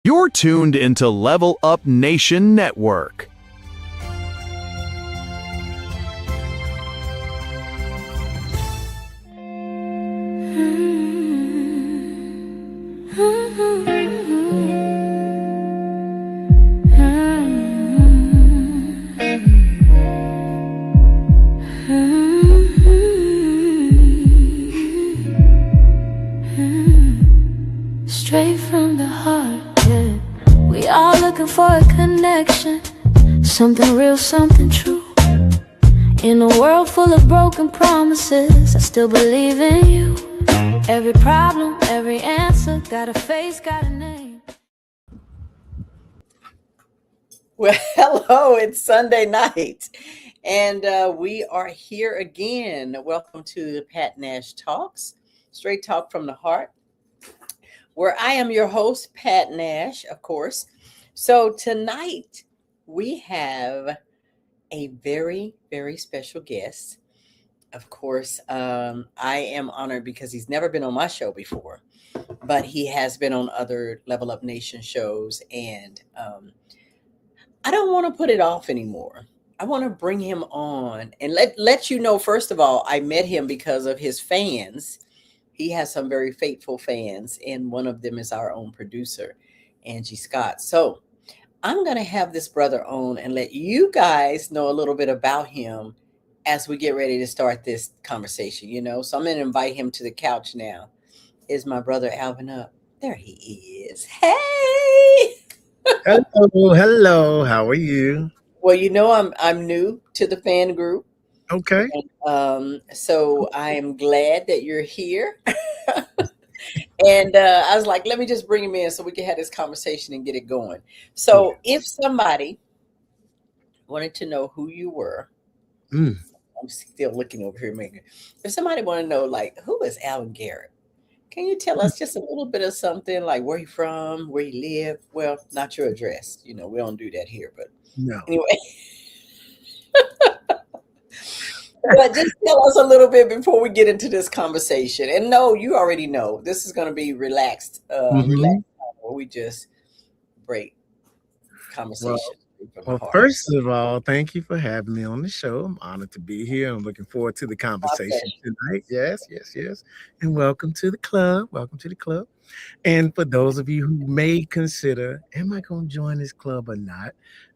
You're tuned into Level Up Nation Network. Straight from the heart, yeah. We all looking for a connection, something real, something true. In a world full of broken promises, I still believe in you. Every problem, every answer, got a face, got a name. Well, hello, it's Sunday night, and we are here again. Welcome to the Pat Nash Talks, straight talk from the heart, where I am your host, Pat Nash, of course. So tonight we have a very, very special guest. Of course, I am honored because he's never been on my show before, but he has been on other Level Up Nation shows, and I don't want to put it off anymore. I want to bring him on and let you know, first of all, I met him because of his fans. He has some very faithful fans, and one of them is our own producer, Angee Scott. So I'm going to have this brother on and let you guys know a little bit about him as we get ready to start this conversation, you know. So I'm going to invite him to the couch now. Is my brother Alvin up? There he is. Hey! Hello. How are you? Well, you know, I'm new to the fan group. Okay. And, so I am glad that you're here. And I was like, let me just bring him in so we can have this conversation and get it going. So if somebody wanted to know who you were, I'm still looking over here, Megan. If somebody wanted to know, like, who is Alvin Garrett? Can you tell us just a little bit of something, like where he from, where he live? Well, not your address. You know, we don't do that here, but No. anyway. But just tell us a little bit before we get into this conversation. And no, you already know this is going to be relaxed, relaxed, where we just break conversation. Well, first of all, thank you for having me on the show. I'm honored to be here. I'm looking forward to the conversation tonight. Yes. And welcome to the club. And for those of you who may consider, am I going to join this club or not?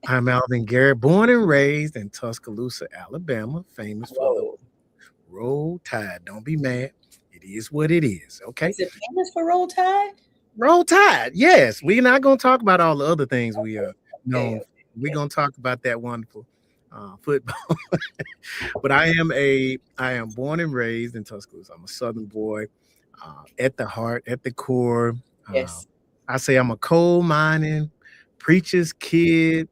I'm Alvin Garrett, born and raised in Tuscaloosa, Alabama, famous for the Roll Tide. Don't be mad. It is what it is. Okay. Is it famous for Roll Tide? Roll Tide. Yes. We're not going to talk about all the other things we are known for. We're going to talk about that wonderful football. But I am born and raised in Tuscaloosa. I'm a Southern boy, at the heart, at the core. Yes. I say I'm a coal mining, preacher's kid,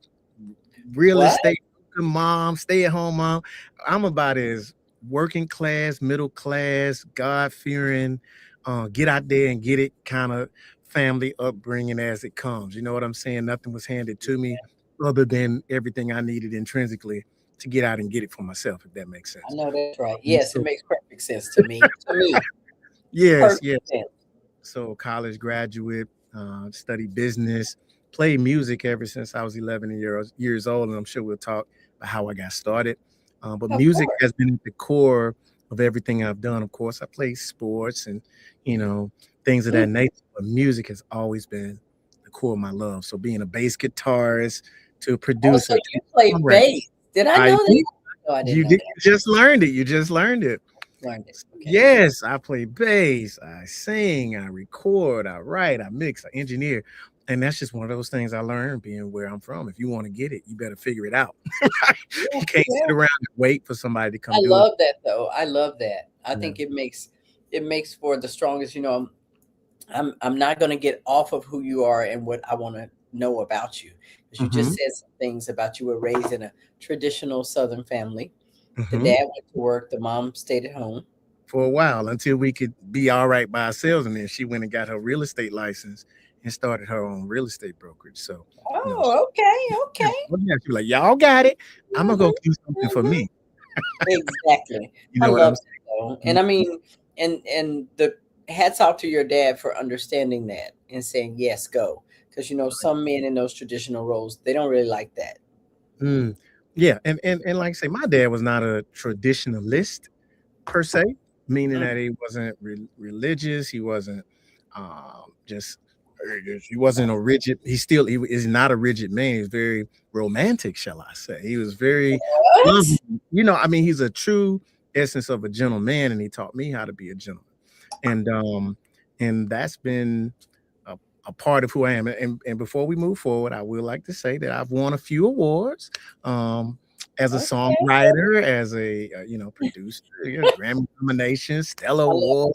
real estate mom, stay-at-home mom. I'm about as working class, middle class, God-fearing, get out there and get it kind of family upbringing as it comes. You know what I'm saying? Nothing was handed to me other than everything I needed intrinsically to get out and get it for myself, if that makes sense. I know that's right. Yes, it makes perfect sense to me. Yes. So college graduate, studied business, played music ever since I was 11 years old, and I'm sure we'll talk about how I got started. But music has been at the core of everything I've done. Of course, I play sports and, you know, things of that nature, but music has always been the core of my love. So being a bass guitarist to a producer. So you play bass. Did I know that? No, you just learned it. Okay. Yes, I play bass, I sing, I record, I write, I mix, I engineer. And that's just one of those things I learned being where I'm from. If you want to get it, you better figure it out. You can't sit around and wait for somebody to come. I love that, though. I love that. I think it makes for the strongest. You know, I'm not going to get off of who you are and what I want to know about you, because you just said some things about you were raised in a traditional Southern family. The dad went to work, the mom stayed at home for a while until we could be all right by ourselves, and then she went and got her real estate license and started her own real estate brokerage. So okay. She's like, y'all got it. I'm gonna go do something for me. Exactly. You know I what love I'm saying? that, though. And I mean, and the hats off to your dad for understanding that and saying yes, go. Because some men in those traditional roles, they don't really like that. Mm. Yeah, and like I say, my dad was not a traditionalist per se, meaning Mm. that he wasn't religious. He wasn't just he wasn't a rigid. He is not a rigid man. He's very romantic, shall I say? He was very What? loving. I mean, he's a true essence of a gentleman, and he taught me how to be a gentleman. And that's been a part of who I am. And before we move forward, I would like to say that I've won a few awards. As a Okay. songwriter, as a producer, Grammy nominations, Stellar I love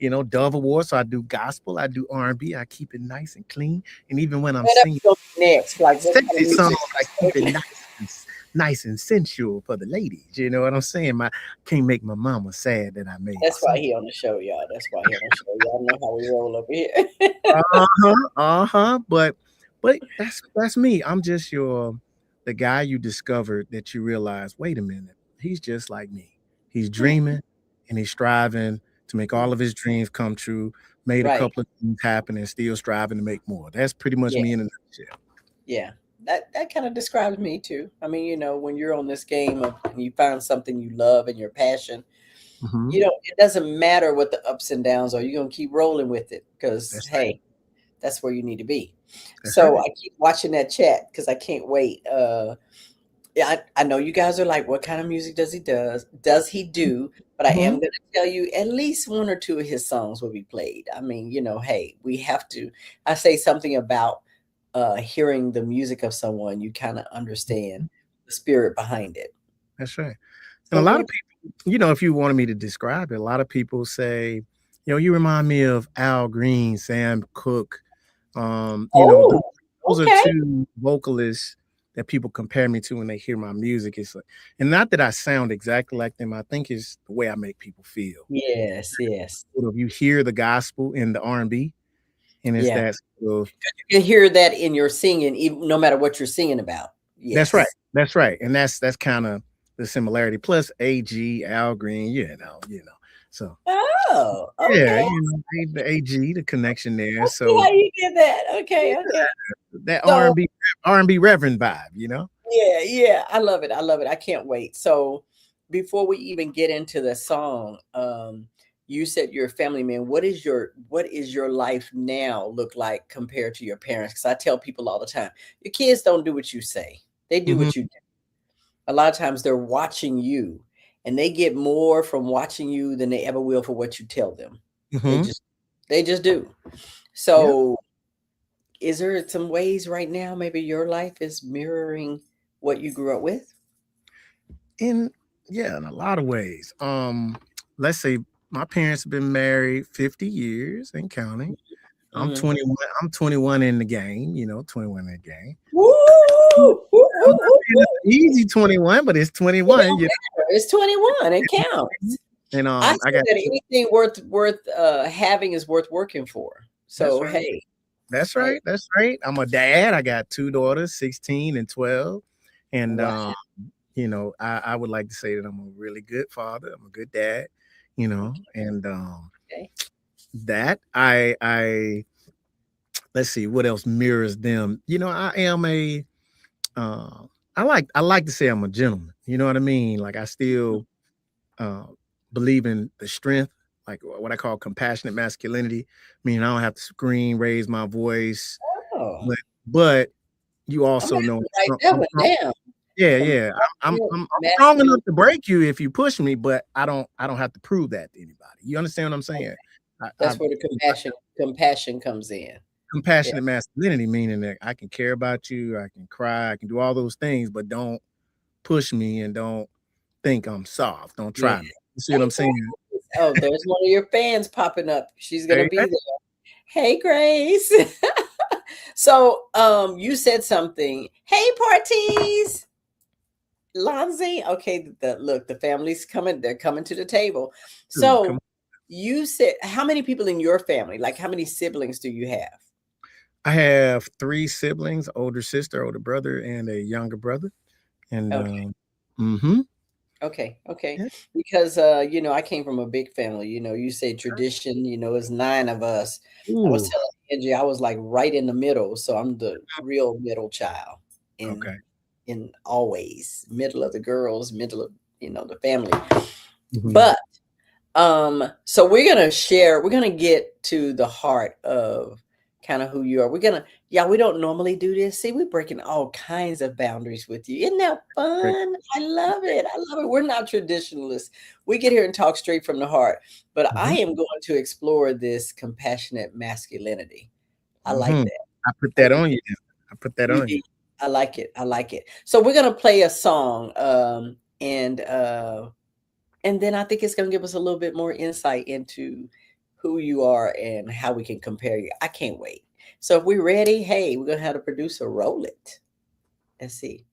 Award, Dove Award. So I do gospel, I do R&B, I keep it nice and clean. And even when I'm What singing up next? Like what kind of sexy songs, music? I keep it nice and sensual for the ladies. You know what I'm saying? Can't make my mama sad that I made That's it. why he on the show, y'all. That's why he on the show. Y'all know how we roll over here. But that's me. I'm just the guy you discovered that you realize, wait a minute, he's just like me. He's dreaming and he's striving to make all of his dreams come true, made a Right. couple of things happen and still striving to make more. That's pretty much Yeah. me in a nutshell. Yeah. That kind of describes me too. I mean, when you're on this game and you find something you love and your passion, Mhm. it doesn't matter what the ups and downs are. You're gonna keep rolling with it because That's right. hey, that's where you need to be. That's So right. I keep watching that chat because I can't wait. Yeah, I know you guys are like, what kind of music does he do? But I am Mhm. going to tell you at least one or two of his songs will be played. I mean, hey, we have to. I say something about hearing the music of someone, you kind of understand the spirit behind it. That's right. And So a lot of what? people, if you wanted me to describe it, a lot of people say, you remind me of Al Green, Sam Cooke. Those, Oh, those are okay. two vocalists that people compare me to when they hear my music. And not that I sound exactly like them. I think it's the way I make people feel. Yes, yes, You hear the gospel in the R&B, and it's yeah. that sort of. You can hear that in your singing, even no matter what you're singing about. That's right. Yes. That's right. And that's kind of the similarity. Plus AG, Al Green, So Oh, yeah, okay. the AG, the connection there. I see So how you did that. Okay, okay. that So R&B Reverend vibe. yeah, yeah, I love it. I love it. I can't wait. So before we even get into the song, you said you're a family man. What is your life now look like compared to your parents? Because I tell people all the time, your kids don't do what you say. They do Mhm, what you do. A lot of times they're watching you and they get more from watching you than they ever will for what you tell them. They mhm. just they just do. Yep. So is there some ways right now maybe your life is mirroring what you grew up with? In in a lot of ways. Let's say my parents have been married 50 years and counting. I'm Mhm. 21. I'm 21 in the game, 21 in the game. Woo! I'm Woo, woo, not woo, saying woo. it's an easy 21, but it's It 21. don't matter. It's 21. It counts. And I I say got that anything worth having is worth working for. that's So right. hey, That's hey, right. That's right. I'm a dad. I got two daughters, 16 and 12. And wow. I would like to say that I'm a really good father. I'm a good dad, and Okay. that I let's see what else mirrors them. I am uh I like to say I'm a gentleman. You know what I mean? Like I still uh believe in the strength, like what I call compassionate masculinity. Meaning I don't have to scream, raise my voice, Oh, but you I'm gonna also have know to write that one down. yeah, yeah. Compassionate, I'm strong enough masculine. to break you if you push me, but I don't have to prove that to anybody. You understand what I'm saying? I That's where the compassion comes in. Yeah, compassionate masculinity, meaning that I can care about you, I can cry, I can do all those things, but don't push me and don't think I'm soft. Don't yeah. try me. You see what Hey, I'm saying? Grace. Oh, there's one of your fans popping up. She's gonna Hey, be there. Hey, Grace. So, you said something. Hey, parties. Lonzy. Okay, the family's coming. They're coming to the table. dude, come So, you said how many people in your family? Like, how many siblings do you have? I have three siblings, older sister, older brother, and a younger brother. And Okay. mhm. Okay, okay. Yeah. Because I came from a big family. You say tradition, it's 9 of us. I was Ooh, telling Angie I was like right in the middle, so I'm the real middle child in okay. in always middle of the girls, middle of, the family. Mhm. But so we're gonna get to the heart of kind of who you are. Yeah, we don't normally do this. See, we're breaking all kinds of boundaries with you. Isn't that Great. fun? I love it. I love it. We're not traditionalists. We get here and talk straight from the heart. But I Mhm. am going to explore this compassionate masculinity. I like Mhm. that. I put I that like on you then. I put that you on you. did. I like it. I like it. So we're gonna play a song, and then I think it's gonna give us a little bit more insight into who you are and how we can compare you. I can't wait. So if we're ready, hey, we're gonna have the producer roll it. Let's see.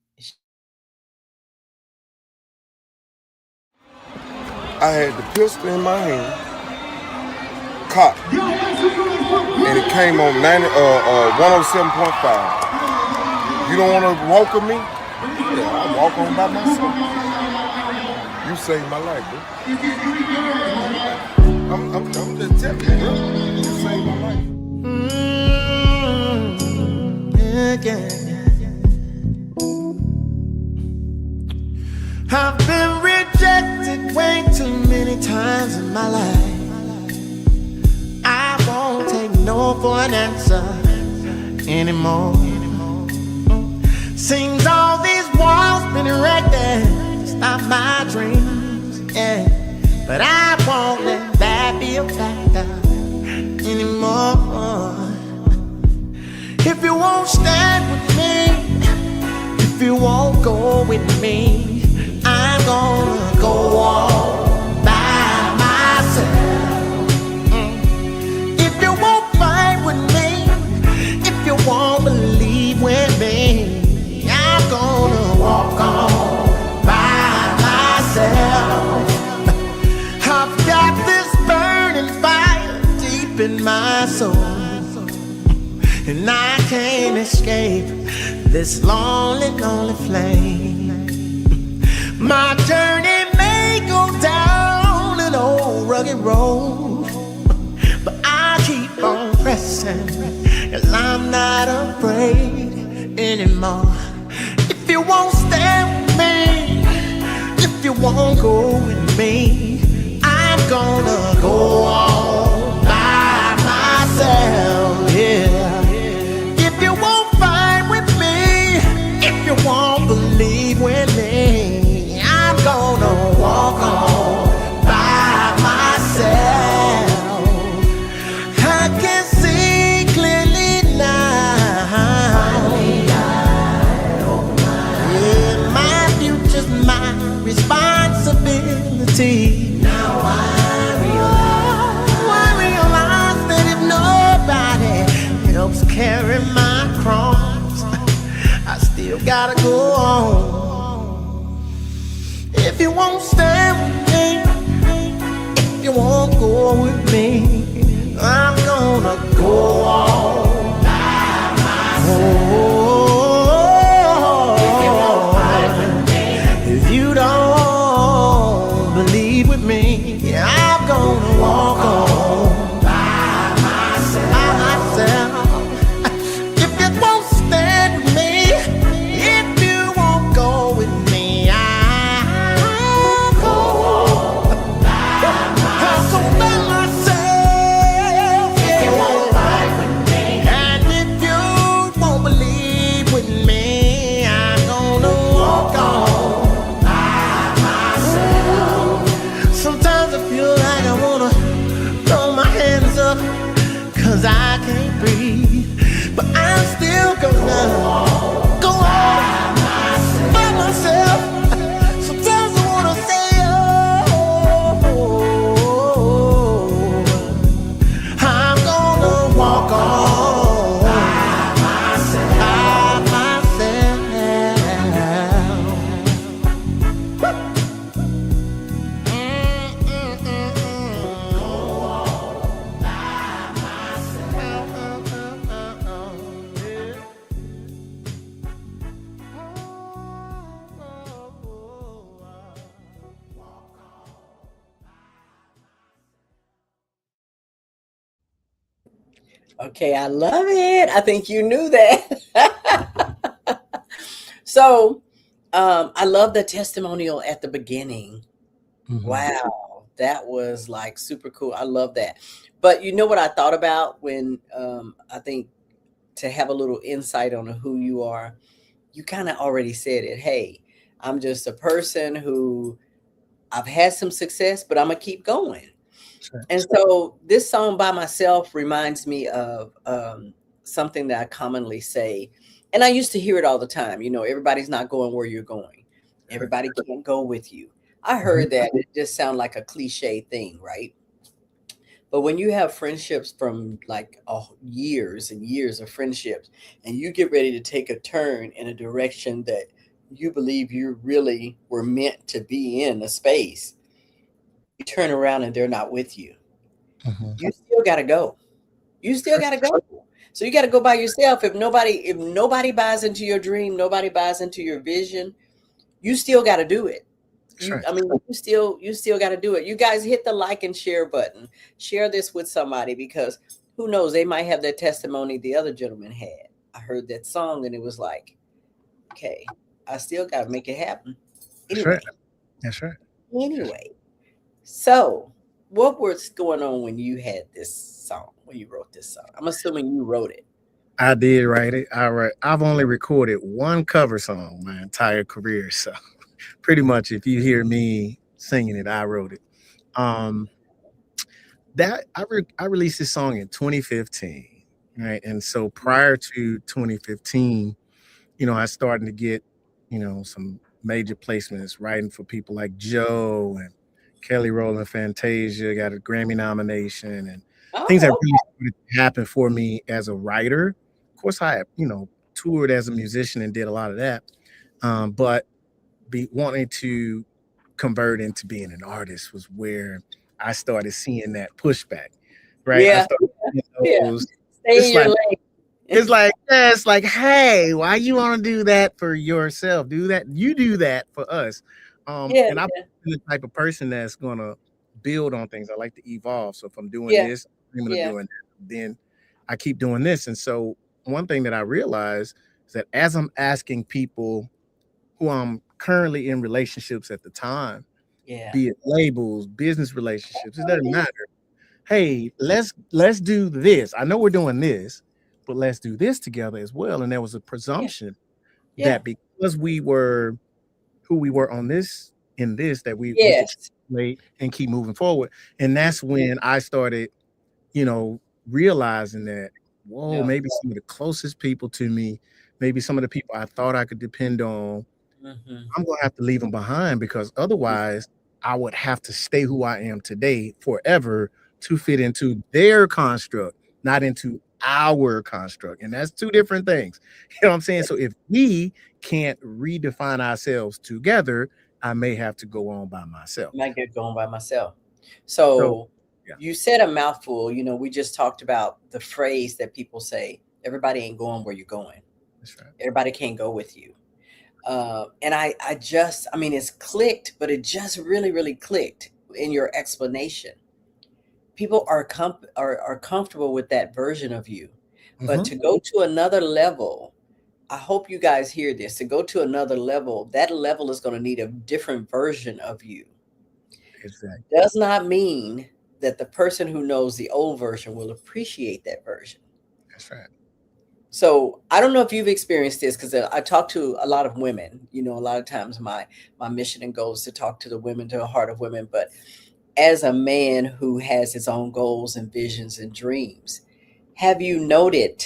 I had the pistol in my hand, cocked, and it came on 107.5. You don't want to walk with me? Yeah, I'll walk on by myself. You saved my life, bro. I'm just telling you, bro. You saved my life. Yeah, yeah, yeah. I've been rejected way too many times in my life. I won't take no for an answer anymore. Seems all these walls been erected to stop my dreams, yeah. But I won't let that be a factor anymore. If you won't stand with me, if you won't go with me, I'm gonna go on by myself. If you won't fight with me, if you won't believe with me, I'm gonna walk on by myself. I've got this burning fire deep in my soul, and I can't escape this lonely, lonely flame. My journey may go down an old rugged road, but I keep on pressing, 'cause I'm not afraid anymore. If you won't stand with me, if you won't go with me, I'm gonna go on by myself, yeah. If you won't fight with me, if you won't believe with me, I'm gonna walk on by myself. I can see clearly now. Yeah, my future's my responsibility. Now I realize that if nobody helps carry my cross, I still gotta go on. If you won't stand with me, if you won't go with me, I'm gonna go on by myself. If you won't fight with me, if you don't believe with me, yeah, I'm gonna walk on by myself. If you won't stand with me, if you won't go with me, I'll go on by myself. If you won't fight with me, and if you won't believe with me, I'm gonna walk on by myself. Sometimes I feel like I wanna throw my hands up, 'cause I can't breathe, but I'm still gonna go on by myself. Sometimes I wanna say, oh, I'm gonna walk on by myself. Okay, I love it. I think you knew that. So, I love the testimonial at the beginning. Mhm. Wow, that was like super cool. I love that. But you know what I thought about when I think to have a little insight on who you are, you kind of already said it. Hey, I'm just a person who I've had some success, but I'm gonna keep going. Sure. And so this song by myself reminds me of something that I commonly say, and I used to hear it all the time. You know, everybody's not going where you're going. Sure. Everybody can't go with you. I Mhm. heard that. It just sounds like a cliche thing, right? But when you have friendships from like years and years of friendships, and you get ready to take a turn in a direction that you believe you really were meant to be in a space, you turn around and they're not with you. Mhm. You still got to go. You still Sure. got to go. So you got to go by yourself. If nobody buys into your dream, nobody buys into your vision, you still got to do it. Sure. You still got to do it. You guys hit the like and share button. Share this with somebody because who knows, they might have that testimony the other gentleman had. I heard that song and it was like, okay, I still got to make it happen. That's right. Anyway, That's right. anyway. So, what was going on when you had this song? When you wrote this song? I'm assuming you wrote it. I did write it. I've only recorded one cover song my entire career, so pretty much if you hear me singing it, I wrote it. Um, that I released this song in 2015, right? And so prior to 2015, I started to get, some major placements writing for people like Joe and Kelly Rowland Fantasia, got a Grammy nomination and things that Oh, really started to happen for me as a writer. Of course, I, toured as a musician and did a lot of that. But be wanting to convert into being an artist was where I started seeing that pushback, right? I yeah, started seeing yeah. those. Stay It's in your like lane. it's like, yeah, it's like, hey, why you want to do that for yourself? Do that. You do that for us. Yeah, And I'm the type of person that's gonna build on things. I like to evolve. So if I'm doing yeah, this, I'm gonna yeah, doing that. Then I keep doing this. And so one thing that I realized is that as I'm asking people who I'm currently in relationships at the time, yeah, be it labels, business relationships, it doesn't matter. Hey, let's do this. I know we're doing this, but let's do this together as well. And there was a yeah, presumption yeah. that because we were who we were on this in this, that we could Yes. translate and keep moving forward. And that's when I started, realizing that, whoa, Yeah. maybe some of the closest people to me, maybe some of the people I thought I could depend on, Hmm. I'm gonna have to leave them behind because otherwise I would have to stay who I am today forever to fit into their construct, not into our construct. And that's two different things. You know what I'm saying? So if we can't redefine ourselves together, I may have to go on by myself. Might get going by myself. So So yeah, you said a mouthful. We just talked about the phrase that people say, everybody ain't going where you're going. that's right. Everybody can't go with you. And I mean, it's clicked, but it just really, really clicked in your explanation. People are comfortable with that version of you, but Mhm. to go to another level, I hope you guys hear this. To go to another level, that level is going to need a different version of you. Exactly. Does not mean that the person who knows the old version will appreciate that version. That's right. So I don't know if you've experienced this because I talk to a lot of women. A lot of times my mission and goal is to talk to the women, to the heart of women. But as a man who has his own goals and visions and dreams, have you noted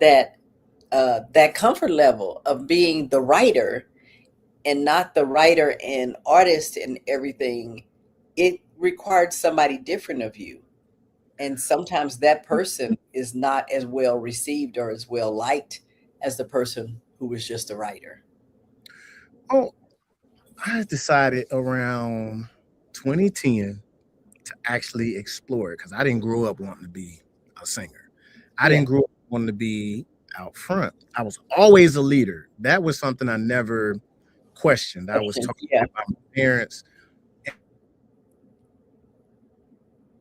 that that comfort level of being the writer and not the writer and artist and everything, it required somebody different of you. And sometimes that person is not as well received or as well liked as the person who was just a writer. Oh, I decided around 2010 to actually explore it because I didn't grow up wanting to be a singer. I Yeah. didn't grow up wanting to be out front. I was always a leader. That was something I never questioned. I was Question. taught Yeah. that by my parents,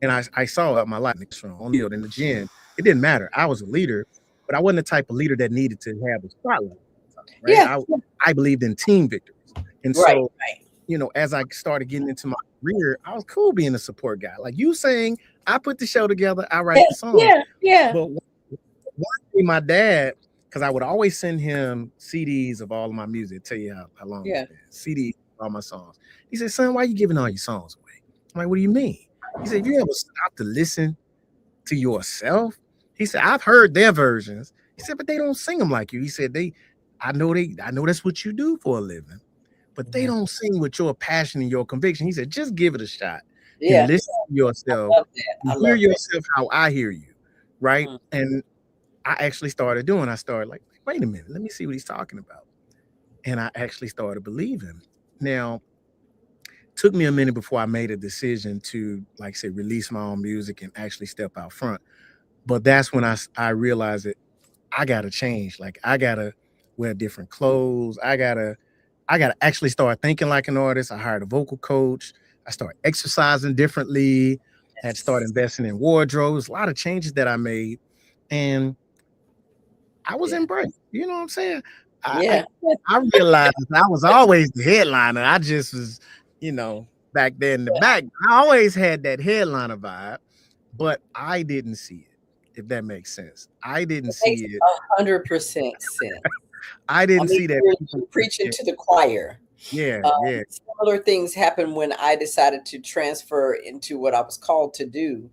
and I saw it my life on the field in the gym. it didn't matter. I was a leader, but I wasn't the type of leader that needed to have a spotlight. Right? Yeah. I believed in team victories, and Right. so Right. as I started getting into my career, I was cool being a support guy. Like you saying, I put the show together, I write the song. Yeah. Yeah. But one day, my dad, because I would always send him CDs of all of my music. Tell you how long it's been. CDs of all my songs. He said, "Son, why are you giving all your songs away?" I'm like, "What do you mean?" He said, "You ever stop to listen to yourself?" He said, "I've heard their versions." He said, "But they don't sing them like you." He said, I know that's what you do for a living, but they don't sing with your passion and your conviction." He said, "Just give it a shot. Yeah. And listen to yourself. Hear yourself how I hear you." Right. And I actually started doing, I started like, wait a minute, let me see what he's talking about. And I actually started believing. Now, it took me a minute before I made a decision to, like I said, release my own music and actually step out front. But that's when I realized that I gotta change. Like I gotta wear different clothes. I gotta actually start thinking like an artist. I hired a vocal coach. I started exercising differently. I had to start investing in wardrobes. A lot of changes that I made, and I was embraced. You know what I'm saying? I realized I was always the headliner. I just was, back there in the back. I always had that headliner vibe, but I didn't see it. If that makes sense, I didn't see it. 100% sense. I didn't see that. You're preaching to the choir. Yeah. Similar things happened when I decided to transfer into what I was called to do.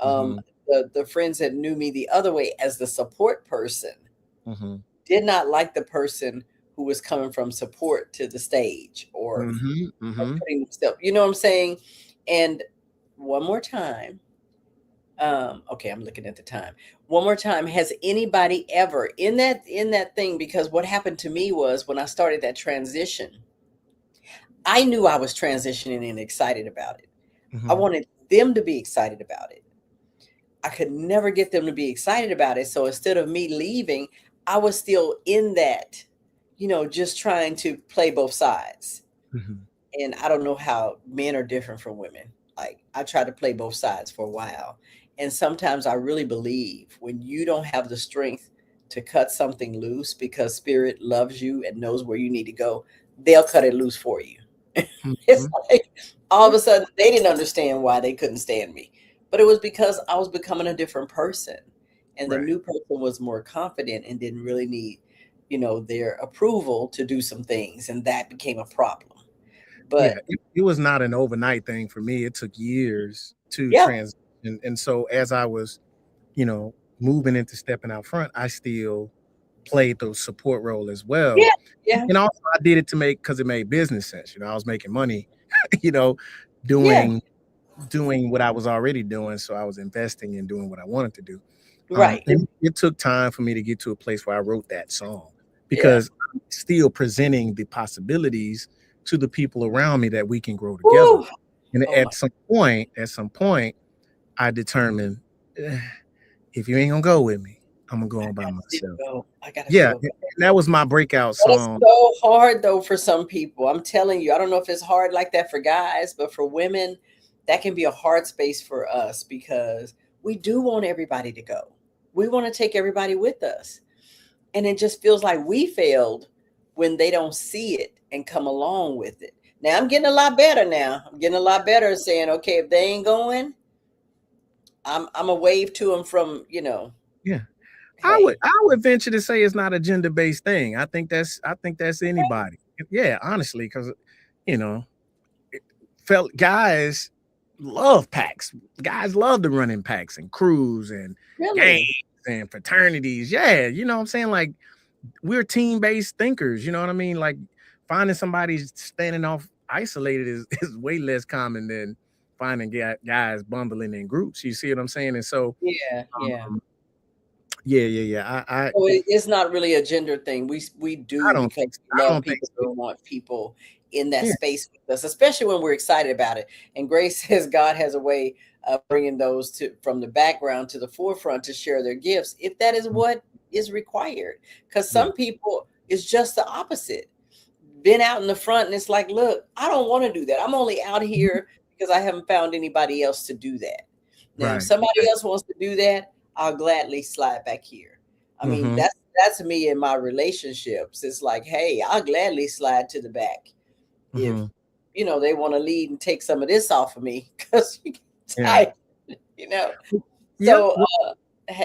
The friends that knew me the other way as the support person did not like the person who was coming from support to the stage or putting themselves, you know what I'm saying? And one more time, okay, I'm looking at the time. One more time, has anybody ever in that thing? Because what happened to me was when I started that transition, I knew I was transitioning and excited about it. I wanted them to be excited about it. I could never get them to be excited about it. So instead of me leaving, I was still in that, just trying to play both sides. And I don't know how men are different from women. Like I tried to play both sides for a while. And sometimes I really believe when you don't have the strength to cut something loose because spirit loves you and knows where you need to go, they'll cut it loose for you. It's like all of a sudden they didn't understand why they couldn't stand me. But it was because I was becoming a different person. And the new person was more confident and didn't really need, their approval to do some things. And that became a problem. But it was not an overnight thing for me. It took years to transition. And so as I was, moving into stepping out front, I still played the support role as well. Yeah. And also I did it because it made business sense. I was making money, doing what I was already doing. So I was investing and doing what I wanted to do. Right. And it took time for me to get to a place where I wrote that song because I'm still presenting the possibilities to the people around me that we can grow together. Woo! And at some point, I determined if you ain't gonna go with me, I'm gonna go on by myself. And that was my breakout song. It's so hard though for some people. I'm telling you, I don't know if it's hard like that for guys, but for women, that can be a hard space for us because we do want everybody to go. We want to take everybody with us. And it just feels like we failed when they don't see it and come along with it. Now I'm getting a lot better now. I'm getting a lot better at saying, okay, if they ain't going, I'm a wave to them from, Yeah. Hey. I would venture to say it's not a gender-based thing. I think that's anybody. Yeah, honestly, because guys love packs. Guys love to run in packs and crews and gangs and fraternities. Yeah, you know what I'm saying? Like we're team-based thinkers, you know what I mean? Like finding somebody standing off isolated is way less common than finding guys bundling in groups. You see what I'm saying? And so so it's not really a gender thing. We do because we love people who want people in that space with us, especially when we're excited about it. And Grace says God has a way of bringing those from the background to the forefront to share their gifts, if that is what is required. Because some people, it's just the opposite. Been out in the front and it's like, look, I don't want to do that. I'm only out here because I haven't found anybody else to do that. Now, if somebody else wants to do that, I'll gladly slide back here. I mean, Mhm. that's me in my relationships. It's like, hey, I'll gladly slide to the back if Mhm. they want to lead and take some of this off of me because you get Yeah. tired, you know. Yeah. So,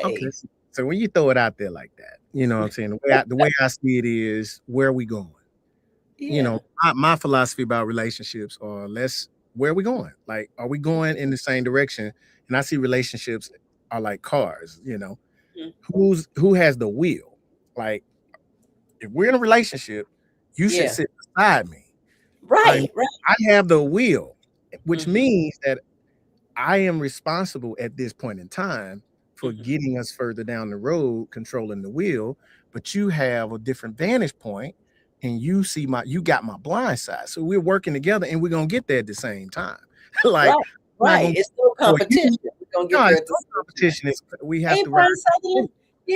Okay. hey, So when you throw it out there like that, you know what I'm saying? The way I see it is, where are we going? yeah, My philosophy about relationships are, where are we going? Like, are we going in the same direction? And I see relationships are like cars. mhm, Who has the wheel? Like, if we're in a relationship, you should yeah, sit beside me. I right, right. I have the wheel, which Hmm. means that I am responsible at this point in time for Hmm. getting us further down the road, controlling the wheel. But you have a different vantage point, and you got my blind side. So we're working together, and we're gonna get there at the same time. Like, Right, I'm not right. gonna It's no for you. competition. We're gonna get No, there it's at the no same time. competition. We have Hey, to ride. Brian Sutherland.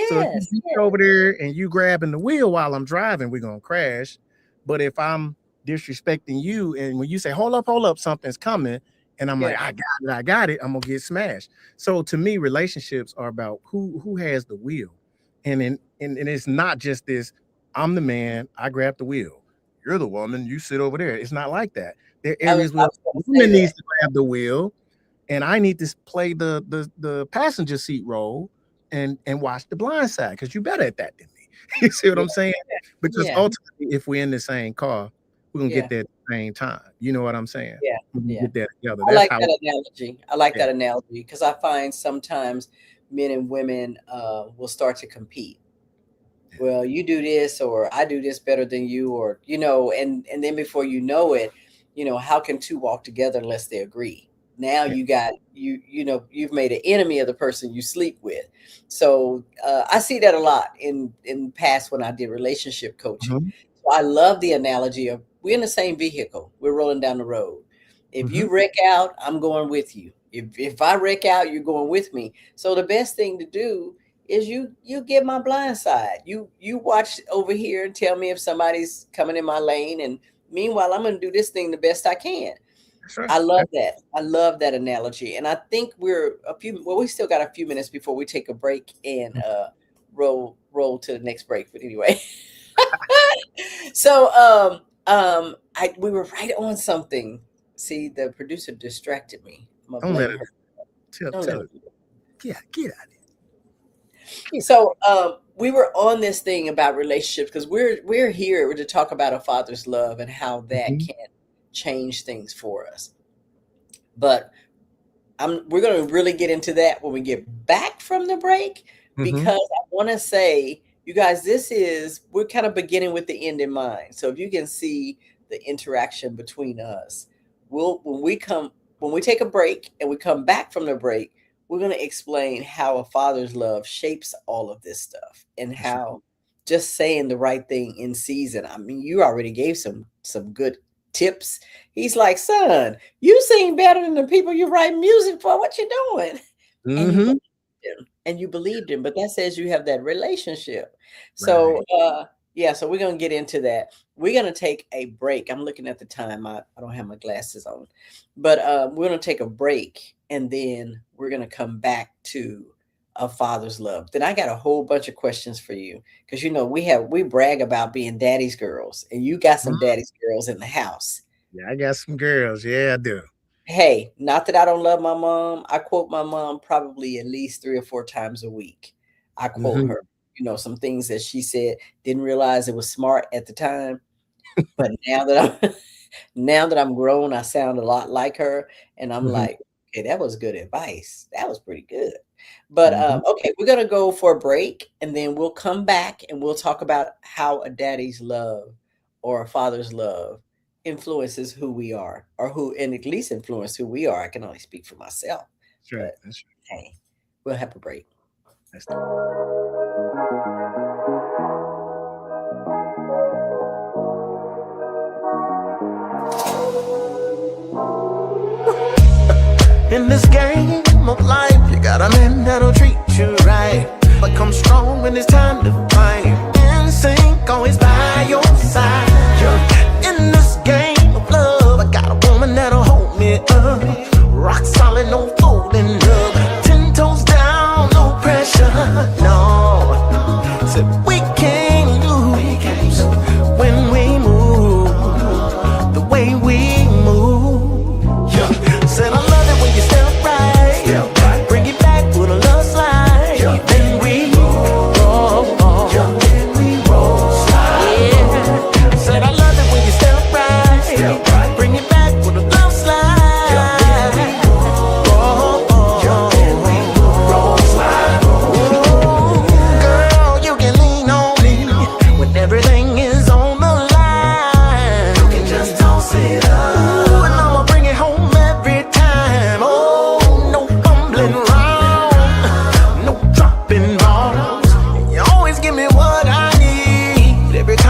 So if Yes, you get yes, over there and you grabbing the wheel while I'm driving, we're gonna crash. But if I'm disrespecting you, and when you say hold up, something's coming, and I'm like, yeah. I got it, I'm gonna get smashed. So to me, relationships are about who has the wheel. And it's not just this, I'm the man, I grab the wheel. You're the woman, you sit over there. It's not like that. There are I was, areas I where was going the to say woman that. needs to grab the wheel, and I need to play the passenger seat role and watch the blind side, because you're better at that than me. You see what Yeah, I'm saying? Because yeah, ultimately, if we're in the same car, we're gonna get yeah, there at the same time. You know what I'm saying? yeah, We're gonna yeah. get there together. I That's like how. that analogy. I like Yeah. that analogy because I find sometimes men and women will start to compete. Well, you do this, or I do this better than you, or and then before you know it, how can two walk together unless they agree? Now Yeah. you've made an enemy of the person you sleep with. So I see that a lot in past when I did relationship coaching. Mhm. So I love the analogy of we're in the same vehicle, we're rolling down the road. If Mhm. you wreck out, I'm going with you. If I wreck out, you're going with me. So the best thing to do is you get my blind side. You watch over here and tell me if somebody's coming in my lane, and meanwhile I'm going to do this thing the best I can. That's right. I love that. I love that analogy. And I think we still got a few minutes before we take a break and roll to the next break. But anyway. So we were right on something. See, the producer distracted me. I'm gonna Don't let blame it her. Don't tell let it. her. Get out of here. So we were on this thing about relationships because we're here to talk about a father's love and how that Mhm. can change things for us. But we're going to really get into that when we get back from the break, Mhm. because I want to say, you guys, we're kind of beginning with the end in mind. So if you can see the interaction between us, when we take a break and we come back from the break, we're going to explain how a father's love shapes all of this stuff, and That's right. how just saying the right thing in season. I mean, you already gave some good tips. He's like, son, you sing better than the people you write music for. What you doing? And you Mhm. believed him. And you believed him. But that says you have that relationship. So Right. yeah, so we're gonna get into that. We're gonna take a break. I'm looking at the time. I don't have my glasses on. But we're gonna take a break, and then we're gonna come back to a father's love. Then I got a whole bunch of questions for you, because we brag about being daddy's girls, and you got some Mhm. daddy's girls in the house. Yeah, I got some girls. Yeah, I do. Hey, not that I don't love my mom. I quote my mom probably at least 3 or 4 times a week. I quote Mhm. her, some things that she said, didn't realize it was smart at the time, but now that I'm grown, I sound a lot like her, and I'm Mhm. like, "Okay, that was good advice. That was pretty good." But, Mhm. okay, we're gonna go for a break, and then we'll come back, and we'll talk about how a daddy's love or a father's love influences who we are, or and at least influence who we are. I can only speak for myself, That's right. but, That's right. hey, we'll have a break. That's In this game of life, you got a man that'll treat you right, but come strong when it's time to fight. In sync, always by your side. Yeah. In this game of love, I got a woman that'll hold me up. Rock solid, no folding up. 10 toes down, no pressure.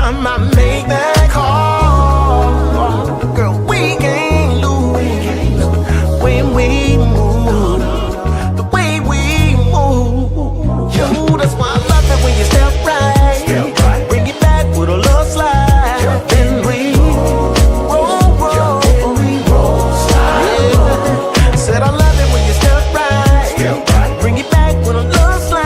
time I make that call, girl, we can't lose when we move the way we move. Yo, that's why I love it when you step right, bring it back with a little slide, then we roll, then we roll, slide. Yeah. Said I love it when you step right, bring it back with a little slide.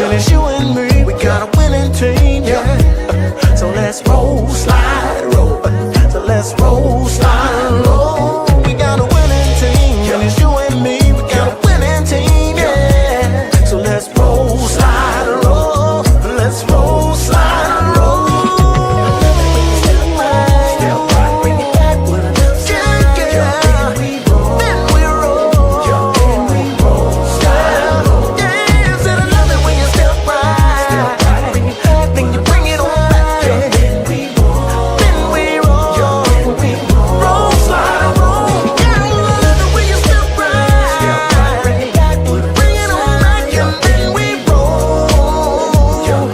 It's you and me, we got a winning team, yeah. So let's roll, slide, roll. So let's roll, slide, roll. We got a winning team, and it's you and me, we got a winning team, yeah. So let's roll, slide, roll. Let's roll, slide, roll. Bring it back with a little slide, yeah. Then we roll, then we roll, slide, roll. Yeah, said I love it when you step right. Bring it back, then you bring it on back, yeah. Then we roll, roll, slide, roll. Yeah, I love it when you step right. Bring it back, bring it on back, yeah.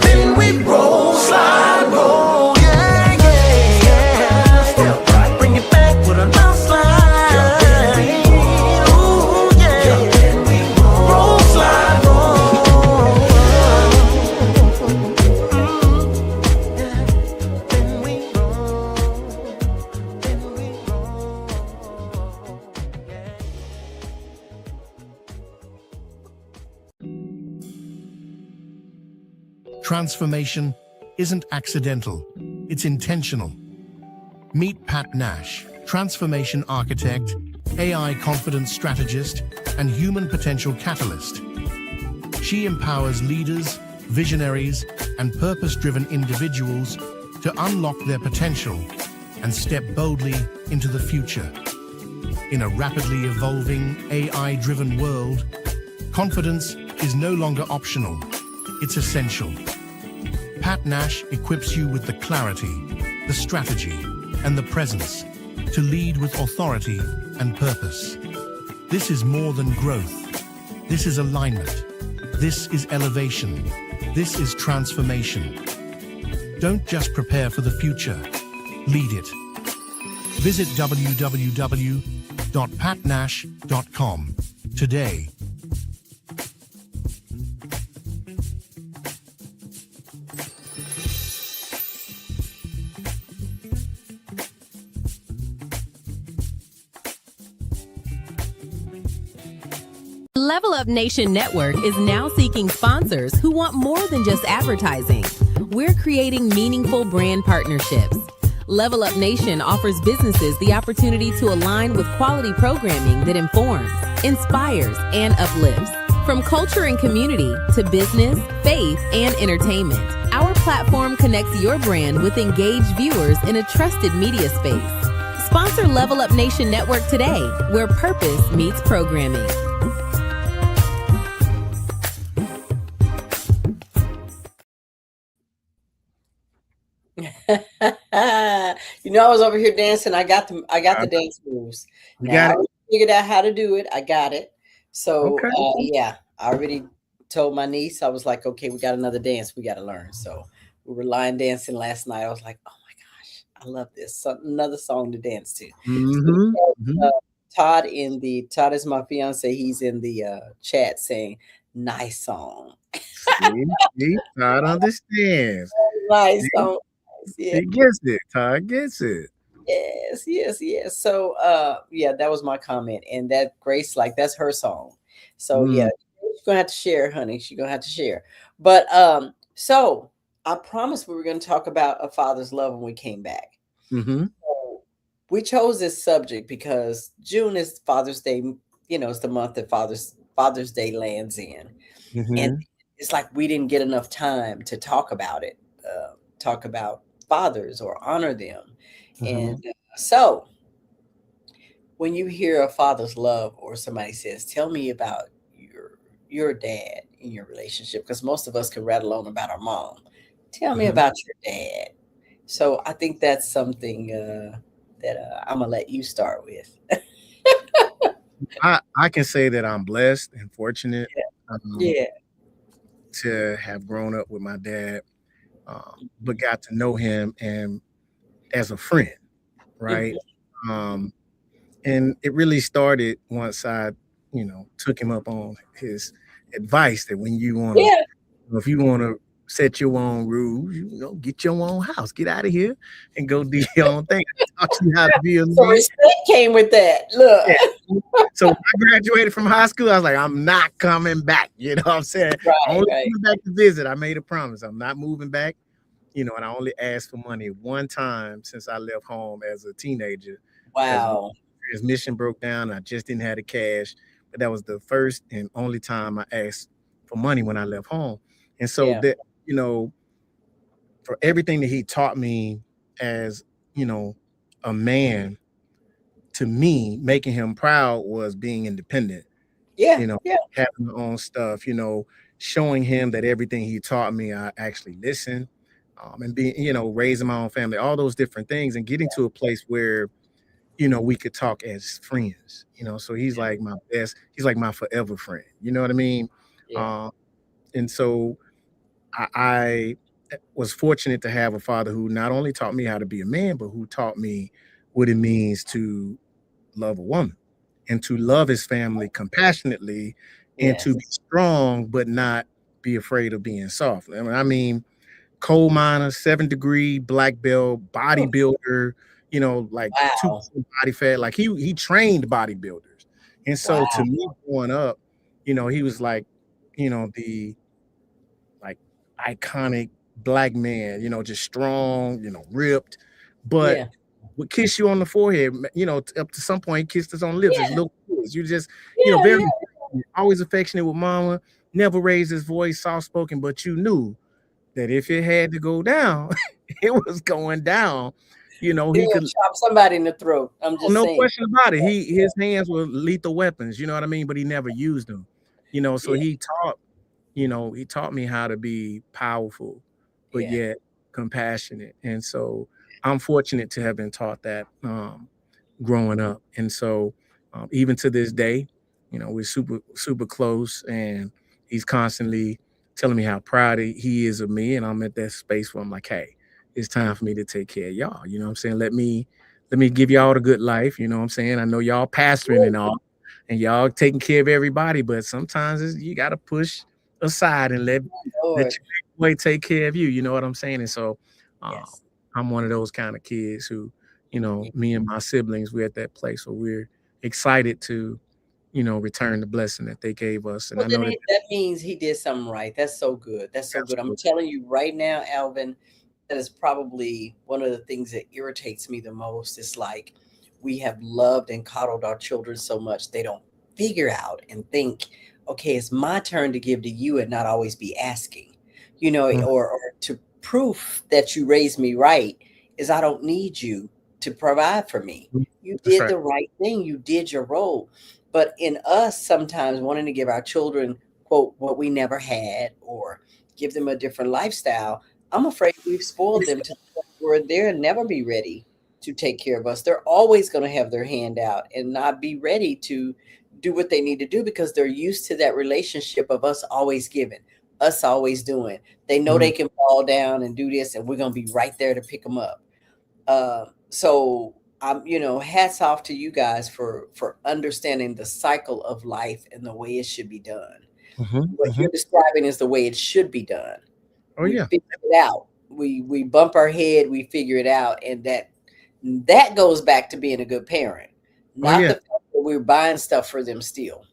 Then we roll, slide, roll. Yeah, yeah, yeah. Bring it back with a love slide. Ooh, yeah. Roll, slide, roll. Then we roll, then we roll. Transformation isn't accidental, it's intentional. Meet Pat Nash, transformation architect, AI confidence strategist, and human potential catalyst. She empowers leaders, visionaries, and purpose-driven individuals to unlock their potential and step boldly into the future. In a rapidly evolving, AI-driven world, confidence is no longer optional, it's essential. Pat Nash equips you with the clarity, the strategy, and the presence to lead with authority and purpose. This is more than growth. This is alignment. This is elevation. This is transformation. Don't just prepare for the future, lead it. Visit www.patnash.com today. Level Up Nation Network is now seeking sponsors who want more than just advertising. We're creating meaningful brand partnerships. Level Up Nation offers businesses the opportunity to align with quality programming that informs, inspires, and uplifts. From culture and community to business, faith, and entertainment, our platform connects your brand with engaged viewers in a trusted media space. Sponsor Level Up Nation Network today, where purpose meets programming. I was over here dancing. I got the dance moves. You Now, got I it. figured out how to do it. I got it. So Okay. yeah, I already told my niece. I was like, okay, we got another dance we got to learn. So we were line dancing last night. I was like, oh my gosh, I love this. Another song to dance to. Mm-hmm. Todd is my fiance. He's in the chat saying, nice song. See, Todd understands. Nice song. Yeah. He gets it. Todd gets it. Yes. So that was my comment. And that Grace, like, that's her song. So yeah, she's gonna have to share, honey. She's gonna have to share. But so I promised we were gonna talk about a father's love when we came back. Mm-hmm. So we chose this subject because June is Father's Day, it's the month that Father's Day lands in. Mm-hmm. And it's like we didn't get enough time to talk about it, talk about fathers or honor them. And so when you hear a father's love or somebody says, tell me about your dad in your relationship, because most of us can rattle on about our mom. Tell me about your dad. So I think that's something that I'm going to let you start with. I can say that I'm blessed and fortunate Yeah. to have grown up with my dad, but got to know him and as a friend, right? Mhm. Um, and it really started once I, took him up on his advice that when you want to, Yeah. if you want to set your own rules, get your own house, get out of here and go do your own thing. I taught you how to be a So leader. respect came with that. Look. Yeah. So when I graduated from high school, I was like, I'm not coming back. You know what I'm saying? I'm only Right. coming back to visit. I made a promise. I'm not moving back. And I only asked for money one time since I left home as a teenager. Because Wow. transmission broke down. I just didn't have the cash. But that was the first and only time I asked for money when I left home. And so Yeah. that, for everything that he taught me as, a man, to me, making him proud was being independent, Yeah. Yeah. having my own stuff, showing him that everything he taught me, I actually listened, and being, raising my own family, all those different things, and getting to a place where, we could talk as friends, so he's like my best, he's like my forever friend, you know what I mean? Yeah. Uh, and so I was fortunate to have a father who not only taught me how to be a man, but who taught me what it means to love a woman and to love his family compassionately and to be Yes. strong, but not be afraid of being soft. I mean, coal miner, 7 degree black belt, Oh, bodybuilder, like wow. 2% body fat. Like he trained bodybuilders. And so to Wow. me growing up, he was like, the like iconic black man, just strong, ripped, but Yeah. would kiss you on the forehead, up to some point, kissed us on the lips as Yeah. little kids. You just, Yeah. very Yeah. always affectionate with mama, never raised his voice, soft spoken, but you knew that if it had to go down, it was going down. He He'll could, chop somebody in the throat. I'm oh, just no saying. question about it. His hands were lethal weapons, you know what I mean? But he never used them. So Yeah. he taught me how to be powerful, but Yeah. yet compassionate. And so I'm fortunate to have been taught that growing up. And so even to this day, we're super, super close, and he's constantly telling me how proud he is of me. And I'm at that space where I'm like, hey, it's time for me to take care of y'all. You know what I'm saying? Let me give y'all the good life. You know what I'm saying? I know y'all pastoring and all, and y'all taking care of everybody, but sometimes you got to push aside and let your Lord. big boy take care of you. You know what I'm saying? And so uh, Yes. I'm one of those kind of kids who, me and my siblings, we're at that place where we're excited to, return the blessing that they gave us. And Well, I then know that that means he did something right. That's so good. That's so good. I'm absolutely. telling you right now, Alvin, that is probably one of the things that irritates me the most. It's like we have loved and coddled our children so much they don't figure out and think, okay, it's my turn to give to you and not always be asking, Mhm. or to proof that you raised me right is I don't need you to provide for me. You That's did right. the right thing. You did your role. But in us, sometimes wanting to give our children, quote, what we never had or give them a different lifestyle, I'm afraid we've spoiled them to the point where they'll never be ready to take care of us. They're always going to have their hand out and not be ready to do what they need to do because they're used to that relationship of us always giving, us always doing. They know Mhm. they can fall down and do this, and we're going to be right there to pick them up. So I'm, hats off to you guys for understanding the cycle of life and the way it should be done. Mhm. What Mhm. you're describing is the way it should be done. Oh We yeah. figure it out. We bump our head, we figure it out, and that goes back to being a good parent, Oh not yeah. the fact that we're buying stuff for them still.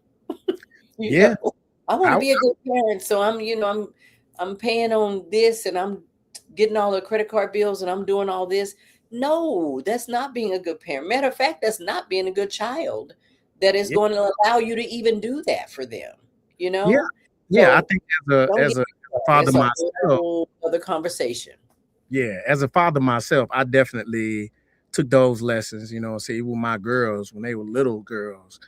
You Yeah. know, I want to I be a good parent, so I'm paying on this and I'm getting all the credit card bills and I'm doing all this. No, that's not being a good parent. Matter of fact, that's not being a good child that is yeah. going to allow you to even do that for them, you Yeah. know? Yeah. I So think as a don't as get a me started. father It's a myself, whole other conversation. yeah, as a father myself, I definitely took those lessons, see with my girls when they were little girls.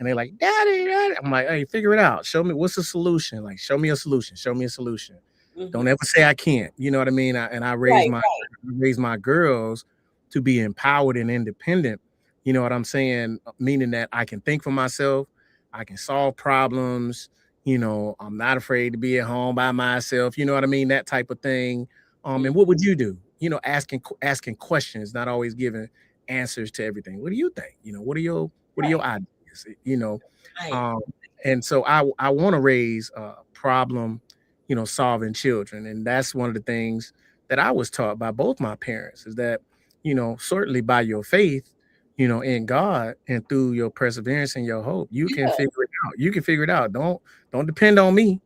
And they're like, Daddy, Daddy. I'm like, hey, figure it out. Show me what's the solution. Like, show me a solution. Show me a solution. Don't Hmm. ever say I can't. You know what I mean? And I Right, raised my girls to be empowered and independent, You know what I'm saying? Meaning that I can think for myself, I can solve problems. You know, I'm not afraid to be at home by myself. You know what I mean? That type of thing. And what would you do? You know, asking questions, not always giving answers to everything. What do you think? You know, what are your ideas? You know, Right. um, and so I want to raise problem, you know, solving children, and that's one of the things that I was taught by both my parents is that, you know, certainly by your faith, you know, in God and through your perseverance and your hope, you can Yeah. figure it out. You can figure it out. Don't depend on me.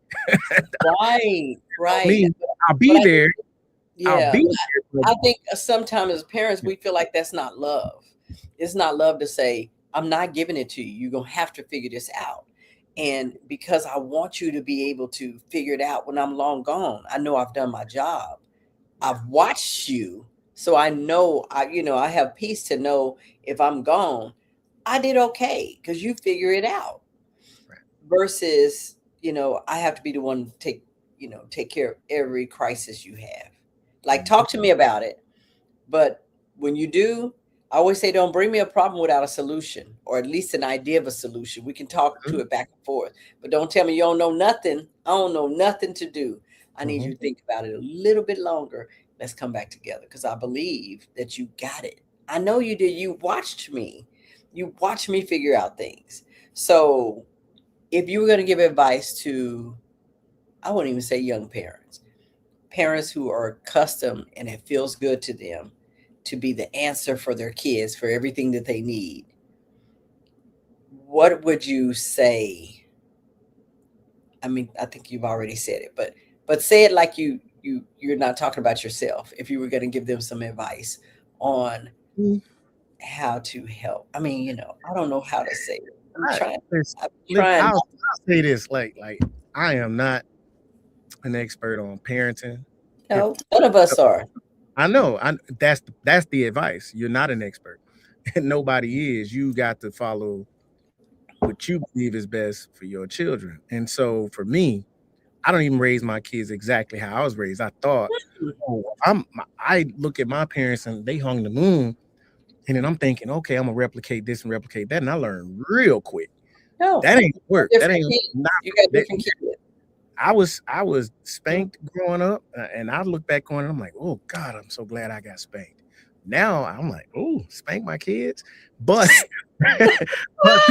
Right. On Right. me. I'll But be I there. I'll Yeah, be but there. I think sometimes as parents, we feel like that's not love. It's not love to say, I'm not giving it to you. You're going to have to figure this out. And because I want you to be able to figure it out when I'm long gone, I know I've done my job. I've watched you. So I know I have peace to know if I'm gone, I did okay because you figure it out Right. versus, I have to be the one to take care of every crisis you have. Like, Mhm. talk to me about it. But when you do, I always say, don't bring me a problem without a solution, or at least an idea of a solution. We can talk to it back and forth, but don't tell me you don't know nothing. I don't know nothing to do. I need Mhm. you to think about it a little bit longer. Let's come back together because I believe that you got it. I know you did. You watched me. You watched me figure out things. So if you were going to give advice to, I wouldn't even say young parents, parents who are accustomed and it feels good to them to be the answer for their kids for everything that they need, what would you say? I mean, I think you've already said it, but say it like you're not talking about yourself. If you were going to give them some advice on Mhm. how to help. I mean, I don't know how to say it. I'm I, trying. listen, I'm trying not. I'll say this like I am not an expert on parenting. If No, none of us are. I know, that's the advice. You're not an expert, and nobody is. You got to follow what you believe is best for your children. And so for me, I don't even raise my kids exactly how I was raised. I thought, oh, I look at my parents and they hung the moon, and then I'm thinking, okay, I'm gonna replicate this and replicate that, and I learned real quick No, that ain't work. That different ain't kids. not. You got That, different kids. I was spanked growing up, and I look back on it. I'm like, oh God, I'm so glad I got spanked. Now I'm like, oh, spank my kids, but but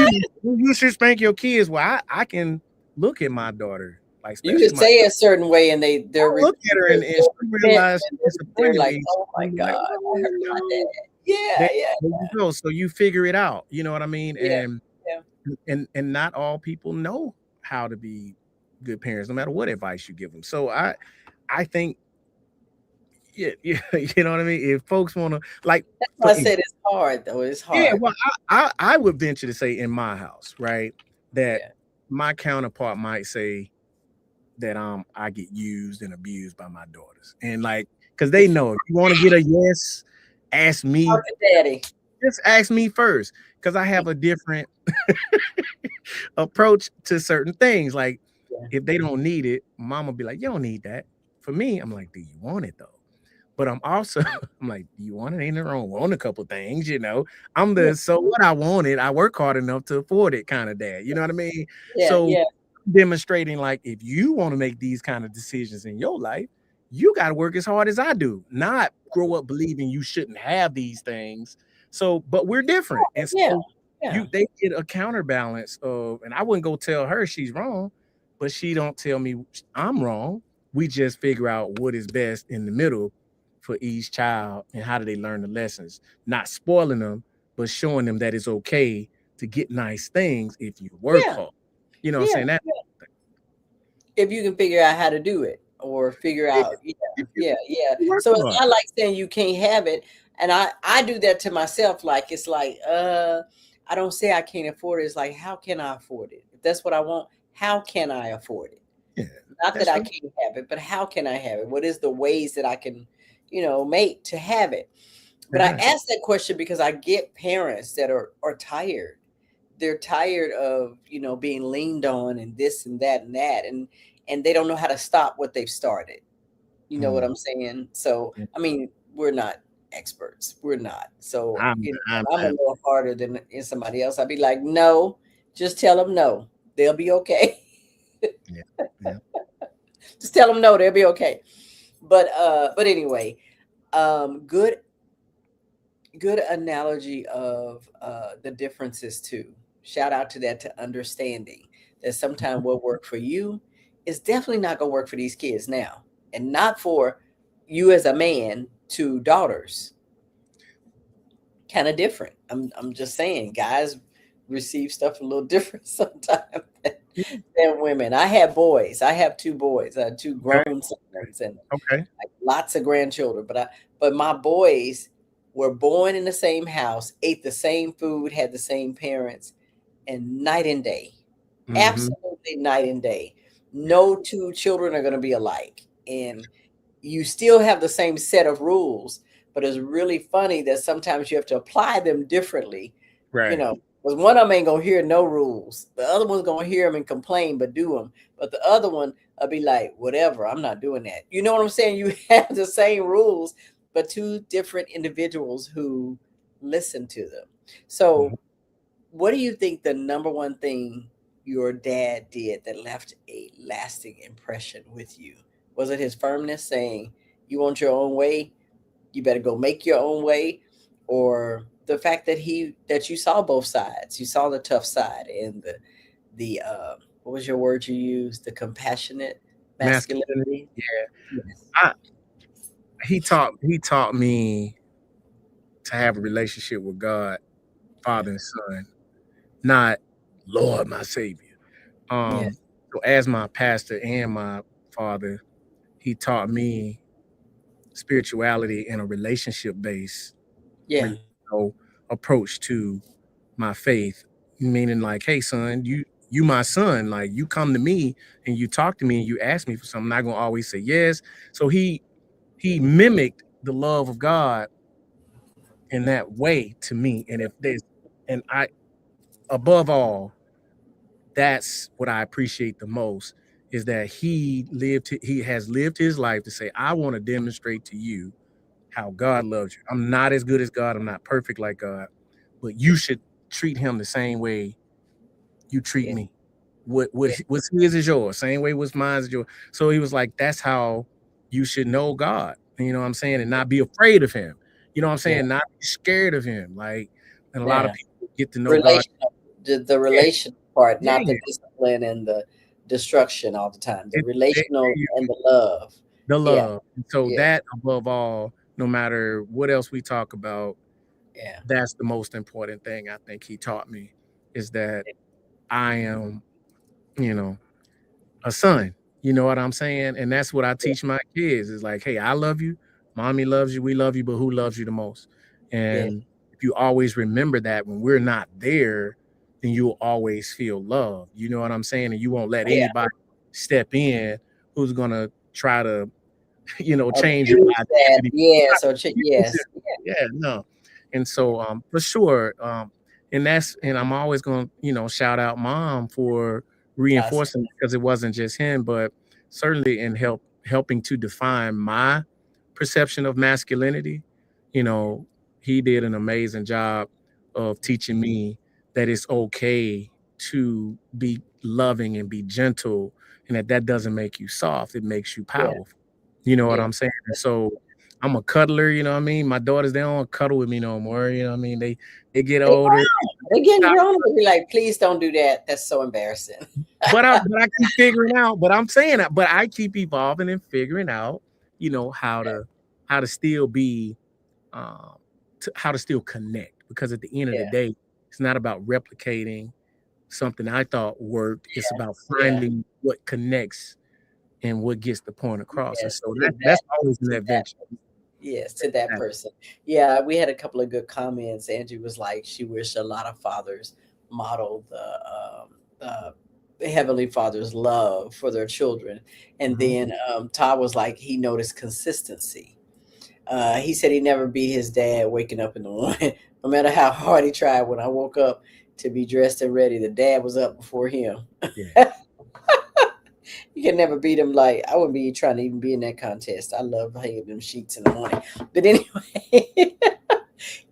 you should spank your kids. Well, I can look at my daughter, like You especially could my. say a certain way, and I they're look at her and she realized she's they're disappointed like, me. "Oh my I'm like, god, I oh hurt my dad." no. Yeah, yeah, There you go. So you figure it out. You know what I mean? yeah, yeah. And not all people know how to be good parents, no matter what advice you give them. So I think yeah, yeah, you know what I mean. If folks want to like, That's why for I said it's hard, though. It's yeah, hard. well, I would venture to say in my house, right, that Yeah, my counterpart might say that I get used and abused by my daughters, and like because they good for know if you want to get a yes, ask talk me. to daddy. Just ask me first because I have a different approach to certain things. Like Yeah, if they don't need it, mama be like, "You don't need that." For me, I'm like, "Do you want it though?" But I'm also I'm like, "Do you want it? Ain't nothing wrong with wanting a couple things, you know." I'm yeah, the so what I wanted, I work hard enough to afford it kind of dad. You know what I mean? yeah, So yeah, demonstrating like if you want to make these kind of decisions in your life, you got to work as hard as I do, not grow up believing you shouldn't have these things. So, but we're different. And yeah, so yeah, they get a counterbalance of, and I wouldn't go tell her she's wrong, but she don't tell me I'm wrong. We just figure out what is best in the middle for each child and how do they learn the lessons, not spoiling them, but showing them that it's okay to get nice things if you work yeah, hard. You know what I'm yeah. saying? That If you can figure out how to do it, or figure if out, yeah, if yeah, yeah. you work So it's hard. not like saying you can't have it. And I do that to myself. Like, it's like, I don't say I can't afford it. It's like, how can I afford it? If that's what I want, how can I afford it? Yeah, Not that that's I right. can't have it, but how can I have it? What is the ways that I can, make to have it? But I Right. ask that question because I get parents that are tired. They're tired of, being leaned on and this and that and that, and they don't know how to stop what they've started. You know what Mm. I'm saying? So, I mean, we're not experts. We're not. So I'm I'm a little harder than in somebody else. I'd be like, no, just tell them no. They'll be okay. yeah, yeah. Just tell them no. They'll be okay. But anyway, good analogy of the differences too. Shout out to that, to understanding that sometimes what worked for you is definitely not going to work for these kids now, and not for you as a man to daughters. Kind of different. I'm just saying, guys receive stuff a little different sometimes than women. I have boys. I have two boys. I have two grown sons and Okay. like lots of grandchildren. But my boys were born in the same house, ate the same food, had the same parents, and night and day. Mhm. Absolutely night and day. No two children are going to be alike. And you still have the same set of rules, but it's really funny that sometimes you have to apply them differently. Right. You know, because one of them ain't going to hear no rules. The other one's going to hear them and complain, but do them. But the other one will be like, whatever, I'm not doing that. You know what I'm saying? You have the same rules, but two different individuals who listen to them. So what do you think the number one thing your dad did that left a lasting impression with you? Was it his firmness, saying, you want your own way, you better go make your own way? Or the fact that you saw both sides, you saw the tough side and the what was your word you used? The compassionate masculinity. Yeah. Yes. He taught me to have a relationship with God, Father and Son, not Lord, my Savior. Yeah. So as my pastor and my father, he taught me spirituality and a relationship based Yeah. approach to my faith, meaning like, hey son, you my son, like you come to me and you talk to me and you ask me for something, I'm not gonna always say yes. So he mimicked the love of God in that way to me. And above all, that's what I appreciate the most, is that he has lived his life to say, I want to demonstrate to you how God loves you. I'm not as good as God. I'm not perfect like God, but you should treat him the same way you treat me. What's his is yours. Same way what's mine is yours. So he was like, that's how you should know God. You know what I'm saying? And not be afraid of him. You know what I'm saying? Yeah. Not be scared of him. Like, and a lot of Yeah. people get to know God. The relational part, Yeah. not the discipline and the destruction all the time. The It- relational it- and the love. The Yeah. love. So Yeah. that above all, no matter what else we talk about, Yeah. that's the most important thing I think he taught me, is that I am, a son. You know what I'm saying? And that's what I teach my kids, is like, hey, I love you, mommy loves you, we love you, but who loves you the most? And if you always remember that when we're not there, then you'll always feel love. You know what I'm saying? And you won't let anybody step in who's gonna try to change your identity. Yes. Yeah, no. And so for sure, and I'm always gonna, shout out mom for reinforcing, because it wasn't just him, but certainly in helping to define my perception of masculinity. He did an amazing job of teaching me that it's okay to be loving and be gentle, and that doesn't make you soft, it makes you powerful. You know what I'm saying? And so I'm a cuddler, you know what I mean? My daughters, they don't cuddle with me no more, you know what I mean? They get older. They're getting grown. They'll be like, please don't do that. That's so embarrassing. But I keep figuring out, but I'm saying that, but I keep evolving and figuring out, how to still be, how to still connect, because at the end of the day, it's not about replicating something I thought worked. It's about finding what connects and what gets the point across. And so that's always an adventure. Yes, to that person. Yeah, we had a couple of good comments. Angee was like, she wished a lot of fathers modeled the Heavenly Father's love for their children. And then Todd was like, he noticed consistency. He said he never beat his dad waking up in the morning. No matter how hard he tried, when I woke up to be dressed and ready, the dad was up before him. You can never beat them. Like, I wouldn't be trying to even be in that contest. I love hanging them sheets in the morning. But anyway,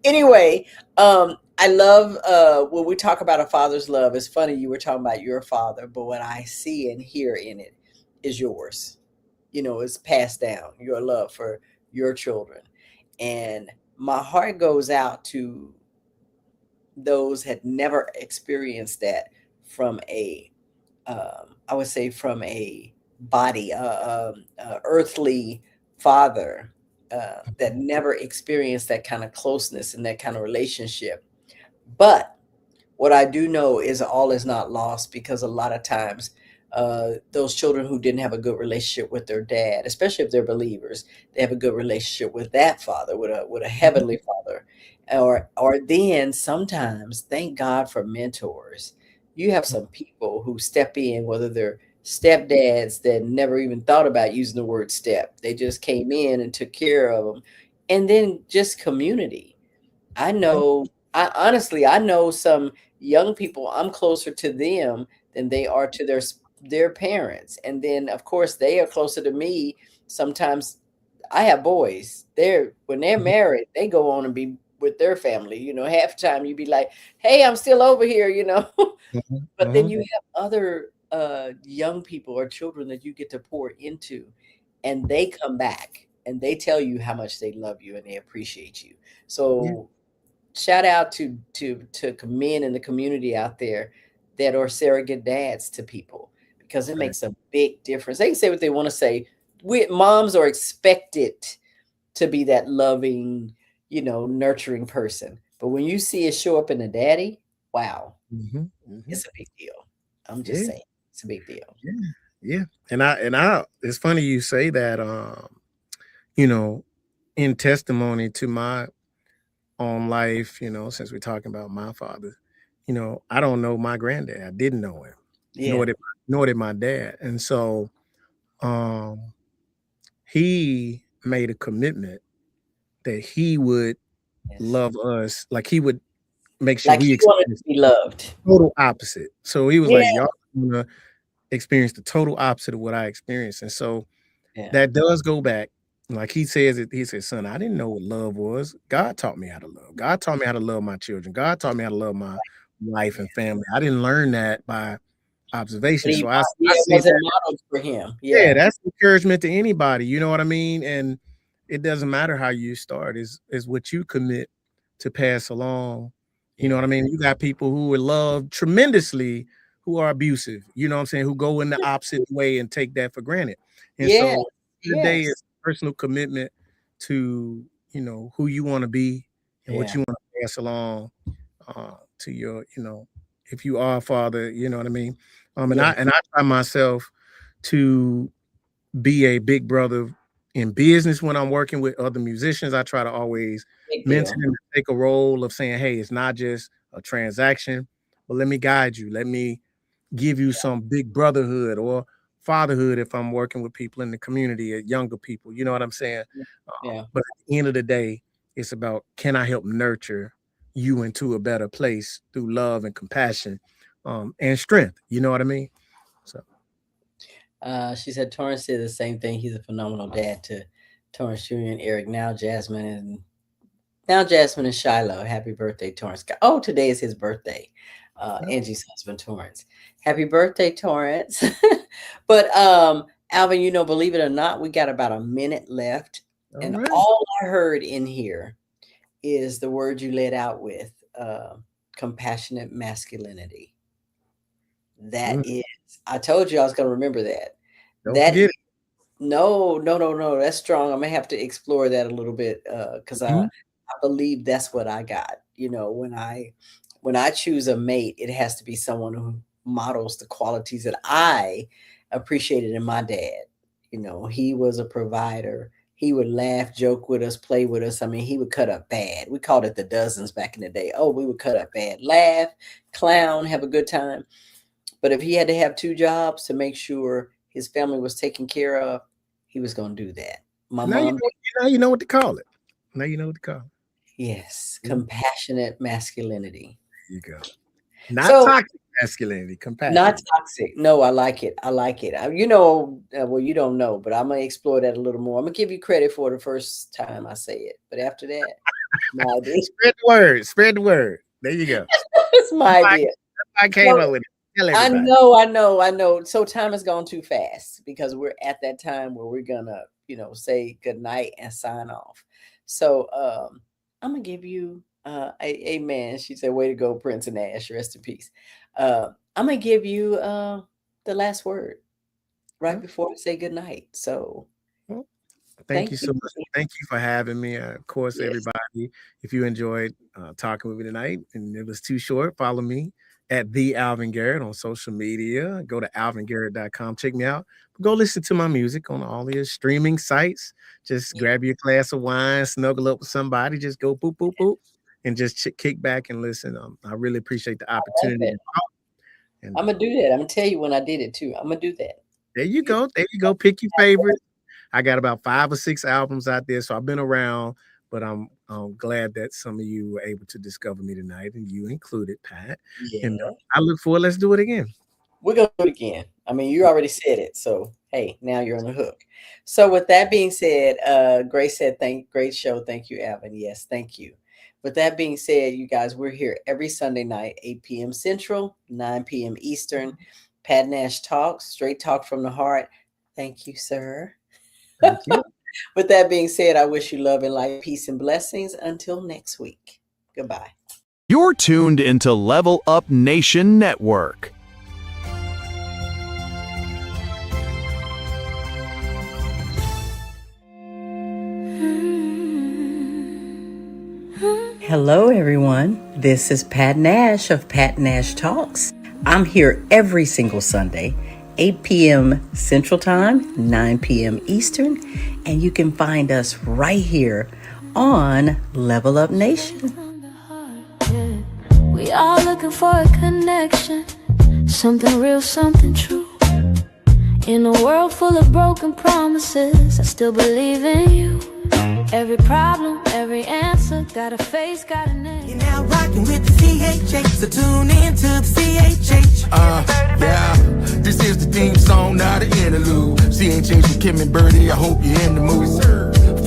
anyway, I love when we talk about a father's love. It's funny you were talking about your father, but what I see and hear in it is yours. You know, it's passed down, your love for your children. And my heart goes out to those had never experienced that from a I would say from a body, earthly father that never experienced that kind of closeness and that kind of relationship. But what I do know is all is not lost, because a lot of times those children who didn't have a good relationship with their dad, especially if they're believers, they have a good relationship with that father, with a heavenly father, or then sometimes, thank God for mentors. You have some people who step in, whether they're stepdads that never even thought about using the word step. They just came in and took care of them. And then just community. I know, I honestly, I know some young people, I'm closer to them than they are to their parents. And then of course they are closer to me. Sometimes I have boys. When they're married, they go on and be with their family. You know, half the time you be like, hey, I'm still over here, you know. But then you have other young people or children that you get to pour into, and they come back and they tell you how much they love you and they appreciate you. So shout out to men in the community out there that are surrogate dads to people, because it makes a big difference. They can say what they want to say. Moms are expected to be that loving, you know, nurturing person. But when you see it show up in a daddy, wow, it's a big deal. I'm just saying, it's a big deal. Yeah. And I it's funny you say that, you know, in testimony to my own life, you know, since we're talking about my father, you know, I don't know my granddad. I didn't know him, nor did my dad. And so he made a commitment that he would love us, like he would make sure Like we he wanted to be loved. total opposite. So he was like, y'all gonna experience the total opposite of what I experienced. And so that does go back. Like he says it, he says, son, I didn't know what love was. God taught me how to love. God taught me how to love my children. God taught me how to love my wife and family. I didn't learn that by observation. So I see wasn't that, modeled for him. that's encouragement to anybody. You know what I mean? And it doesn't matter how you start, is what you commit to pass along. You know what I mean? You got people who would love tremendously who are abusive, you know what I'm saying, who go in the opposite way and take that for granted. And so today is personal commitment to, you know, who you want to be and what you want to pass along to your, you know, if you are a father, you know what I mean? And I try myself to be a big brother in business when I'm working with other musicians. I try to always mentor them to take a role of saying, hey, it's not just a transaction, but let me guide you. Let me give you some big brotherhood or fatherhood if I'm working with people in the community, younger people. You know what I'm saying? But at the end of the day, it's about, can I help nurture you into a better place through love and compassion and strength? You know what I mean? So. She said Torrance did the same thing. He's a phenomenal dad to Torrance Jr. and Eric. Now Jasmine and Shiloh. Happy birthday, Torrance. Oh, today is his birthday. Angee's husband, Torrance. Happy birthday, Torrance. But Alvin, you know, believe it or not, we got about a minute left. And all I heard in here is the word you let out with, compassionate masculinity. That is, I told you I was going to remember that. No, that's strong. I'm gonna have to explore that a little bit, because I believe that's what I got. You know, when I choose a mate, it has to be someone who models the qualities that I appreciated in my dad. You know, he was a provider. He would laugh, joke with us, play with us. I mean, he would cut up bad. We called it the dozens back in the day. Oh, we would cut up bad, laugh, clown, have a good time. But if he had to have two jobs to make sure his family was taken care of, he was going to do that. My mom. Now you know what to call it. Now you know what to call it. Yes, compassionate masculinity. There you go. Not toxic masculinity, compassion. Not toxic. No, I like it. I like it. You know, well, you don't know, but I'm gonna explore that a little more. I'm gonna give you credit for the first time I say it, but after that, my idea. Spread the word. Spread the word. There you go. It's my idea. I came up with it. Tell I everybody. I know. So time has gone too fast because we're at that time where we're gonna, say good night and sign off. So I'm gonna give you amen. She said, way to go, Prince and Nash. Rest in peace. I'm gonna give you the last word right before I say good night. So Thank you so much. Thank you for having me. Of course, Yes. everybody, if you enjoyed talking with me tonight and it was too short, follow me at the Alvin Garrett on social media. Go to alvingarrett.com. Check me out. Go listen to my music on all your streaming sites. Just grab your glass of wine, snuggle up with somebody, just go boop, boop, boop, and just kick back and listen. I really appreciate the opportunity. I'm gonna do that. I'm gonna tell you when I did it too. I'm gonna do that. There you go. There you go. Pick your favorite. I got about 5 or 6 albums out there, so I've been around, but I'm glad that some of you were able to discover me tonight, and you included, Pat. Yeah. And I look forward. Let's do it again. We're gonna do it again. I mean, you already said it, so hey, now you're on the hook. So with that being said, Grace said, great show. Thank you, Alvin. Yes, thank you. With that being said, you guys, we're here every Sunday night, 8 p.m. Central, 9 p.m. Eastern. Pat Nash Talks, straight talk from the heart. Thank you, sir. Thank you. With that being said, I wish you love and light, peace, and blessings. Until next week. Goodbye. You're tuned into Level Up Nation Network. Hello, everyone. This is Pat Nash of Pat Nash Talks. I'm here every single Sunday, 8 p.m. Central Time, 9 p.m. Eastern, and you can find us right here on Level Up Nation. We all looking for a connection, something real, something true. In a world full of broken promises, I still believe in you. Every problem, every answer, got a face, got a name. You're now rocking with the CHH, so tune in to the CHH. Yeah, this is the theme song, not an interlude. CHH with Kim and Birdie, I hope you're in the mood.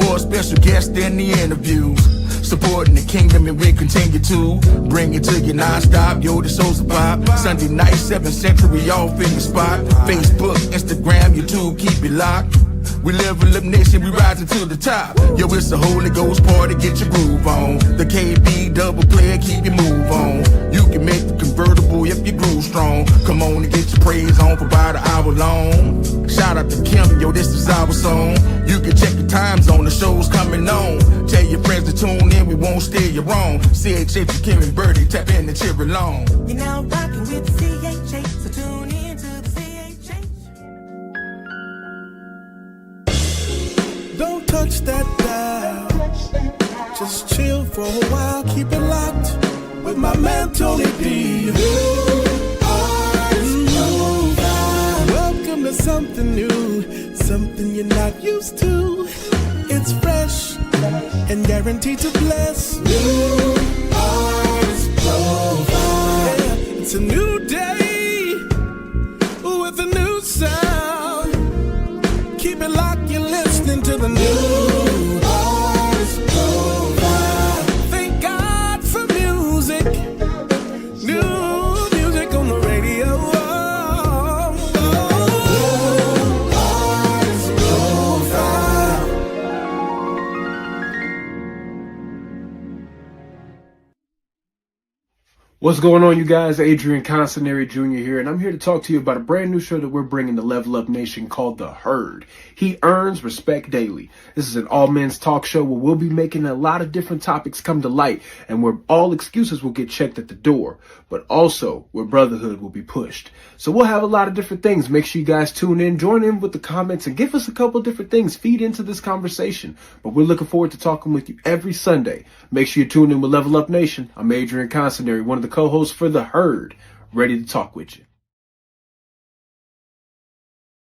For a special guest in the interviews, supporting the kingdom and we continue to bring it to you non-stop. Yo, the show's a pop. Sunday night, 7 Central, we off in the spot. Facebook, Instagram, YouTube, keep it locked. We Level Up Nation, we rising to the top. Yo, it's a Holy Ghost party, get your groove on. The KB double player, keep your move on. You can make the convertible if you groove strong. Come on and get your praise on for about an hour long. Shout out to Kim, yo, this is our song. You can check the times on the show's coming on. Tell your friends to tune in, we won't steer you wrong. CHH for Kim and Birdie, tap in and cheer along. You're now rocking with the CHH, so tune in to the CHH. Don't touch that dial. Just chill for a while, keep it locked with my man Tony D. Welcome to something new, something you're not used to. It's fresh and guaranteed to bless. New Artist Profile. Yeah, it's a new day with a new sound. Keep it locked, you're listening to the new Artist Profile. Thank God for music. New music on the radio. Artist Profile. What's going on, you guys? Adrian Consinary Jr. here, and I'm here to talk to you about a brand new show that we're bringing to Level Up Nation called The Herd. He earns respect daily. This is an all-men's talk show where we'll be making a lot of different topics come to light, and where all excuses will get checked at the door, but also where brotherhood will be pushed. So we'll have a lot of different things. Make sure you guys tune in, join in with the comments, and give us a couple different things. Feed into this conversation. But we're looking forward to talking with you every Sunday. Make sure you tune in with Level Up Nation. I'm Adrian Consinary, one of the co-hosts for The Herd, ready to talk with you.